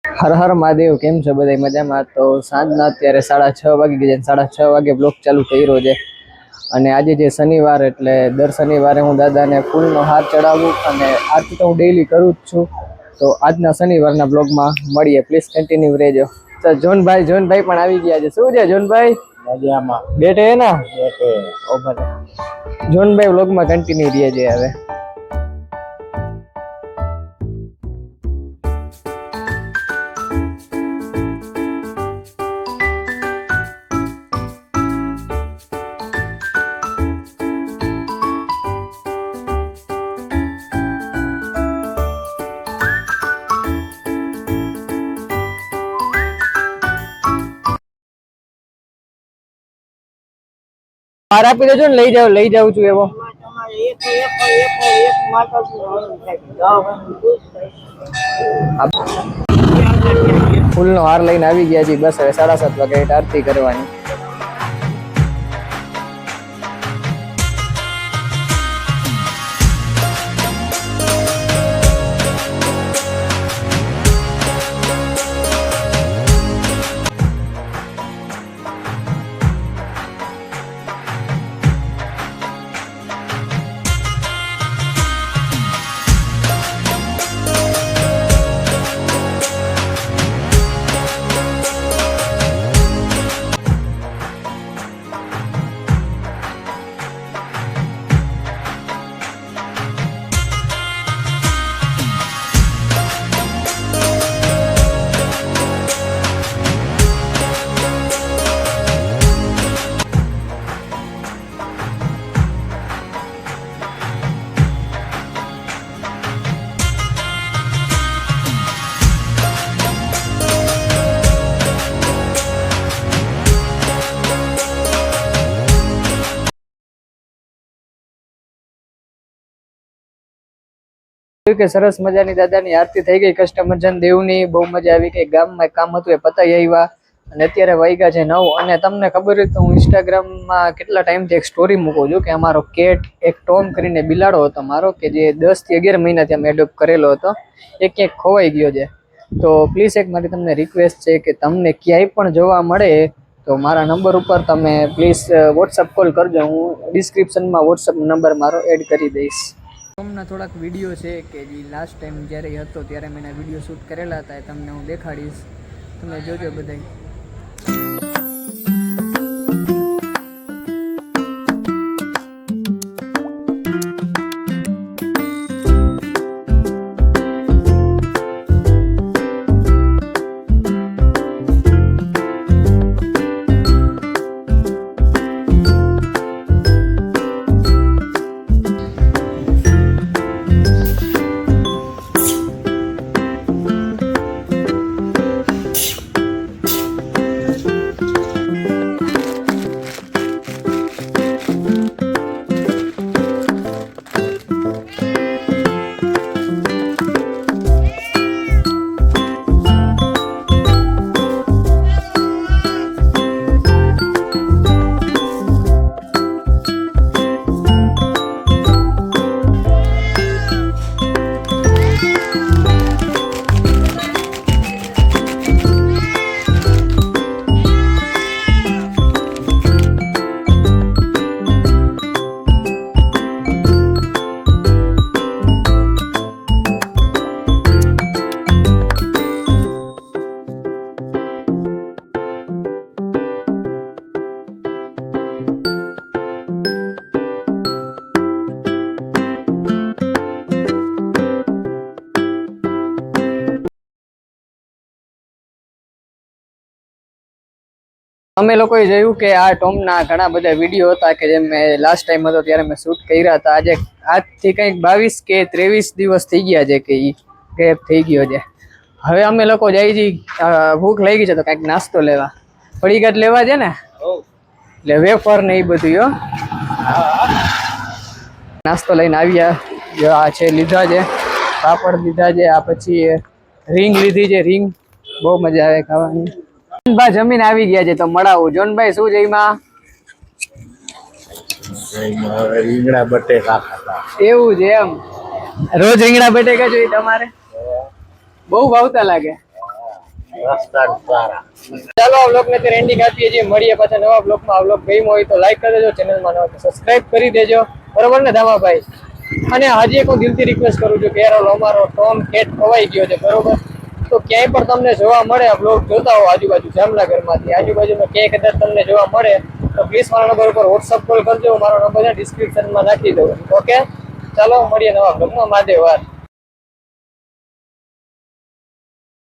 હર હર મહાદેવ, કેમ છો બધા મજામાં? તો સાંજના અત્યારે 6:30 વાગી ગયા છે. 6:30 વાગે બ્લોગ ચાલુ કર્યો છે. અને આજે જે શનિવાર એટલે દર શનિવારે હું દાદાને ફૂલનો હાર ચડાવું અને આરતી તો હું ડેઈલી કરું જ છું. તો આજના શનિવારના બ્લોગમાં મળીએ, પ્લીઝ કન્ટિન્યુ રહેજો. તો જોનભાઈ પણ આવી ગયા છે. શું છે જોનભાઈ? મજામાં બેઠે હે ને? બેઠે. ઓ ભલે. જોનભાઈ બ્લોગમાં કન્ટિન્યુ રહે છે હવે. હાર આપી દેજો ને, લઈ જાઉં છું એવો. ફૂલનો હાર લઈને આવી ગયા છે. બસ હવે 7:30 વાગે આરતી કરવાની. કે સરસ મજાની દાદાની આરતી થઈ ગઈ. કસ્ટમર જન દેવની બહુ મજા આવી ગઈ. ગામમાં કામ હતું એ પતાઈ આવ્યા અને અત્યારે વાગ્યા છે 9. અને તમને ખબર હોય તો હું ઇન્સ્ટાગ્રામમાં કેટલા ટાઈમથી એક સ્ટોરી મૂકું છું કે અમારો કેટ એક ટોમ કરીને બિલાડો હતો મારો, કે જે 10 થી 11 મહિનાથી અમે એડોપ્ટ કરેલો હતો. એ ક્યાંક ખોવાઈ ગયો છે. તો પ્લીઝ એક મારી તમને રિક્વેસ્ટ છે કે તમને ક્યાંય પણ જોવા મળે તો મારા નંબર ઉપર તમે પ્લીઝ વોટ્સઅપ કોલ કરજો. હું ડિસ્ક્રિપ્શનમાં વોટ્સઅપ નંબર મારો એડ કરી દઈશ. ટોમના થોડાક વિડીયો છે કે જે લાસ્ટ ટાઈમ જ્યારે હતો ત્યારે મેં વિડીયો શૂટ કરેલા હતા, એ તમને હું દેખાડીશ. તમે જોજો બધાય. અમે લોકોએ જોયું કે આ ટોમના ઘણા બધા વિડીયો હતા કે જે મેં લાસ્ટ ટાઈમ હતો ત્યારે મેં શૂટ કર્યા હતા. આજથી કંઈક 22 કે 23 દિવસ થઈ ગયા છે કે એ ગેપ થઈ ગયો છે. હવે અમે લોકો જઈ છીએ, ભૂખ લાગી છે તો કંઈક નાસ્તો લેવા, પડીકાટ લેવા છે ને, એટલે વેફર ને એ બધું. નાસ્તો લઈને આવ્યા. આ છે લીધા છે પાપડ લીધા છે, આ પછી રીંગ લીધી છે. રીંગ બહુ મજા આવે ખાવાની. જોનભાઈ જમીન આવી ગયા છે તો મળાવું. જોનભાઈ શું જઈમાં? રીંગણા બટેકા ખાતા. એવું છે એમ? રોજ રીંગણા બટેકા જોઈએ તમારે? બહુ ભાવતા લાગે. રસ્તા સારા. ચાલો આ બ્લોગ ને અત્યારે એન્ડિંગ આપીએ છીએ. મળીએ પાછા નવા બ્લોગમાં. આ બ્લોગ ગમ્યો હોય તો લાઈક કરી દેજો, ચેનલમાં નવા સબસ્ક્રાઇબ કરી દેજો, બરોબર ને ધામાભાઈ? અને હજી એક હું દિલથી રિક્વેસ્ટ કરું છું કે યાર અમારો ટોમ કેટ ખવાઈ ગયો છે, બરોબર? તો ક્યાંય પણ તમને જોવા મળે, આ બ્લોગ જોતા હો આજુબાજુ જામનગરમાંથી, આજુબાજુમાં ક્યાંય કદાચ તમને જોવા મળે તો પ્લીઝ મારા નંબર ઉપર વોટ્સઅપ કોલ કરજો. મારો નંબર ડિસ્ક્રિપ્શનમાં નાખી દઉં. ઓકે, ચાલો મળીએ નવા બ્લોગમાં. મહાદેવ.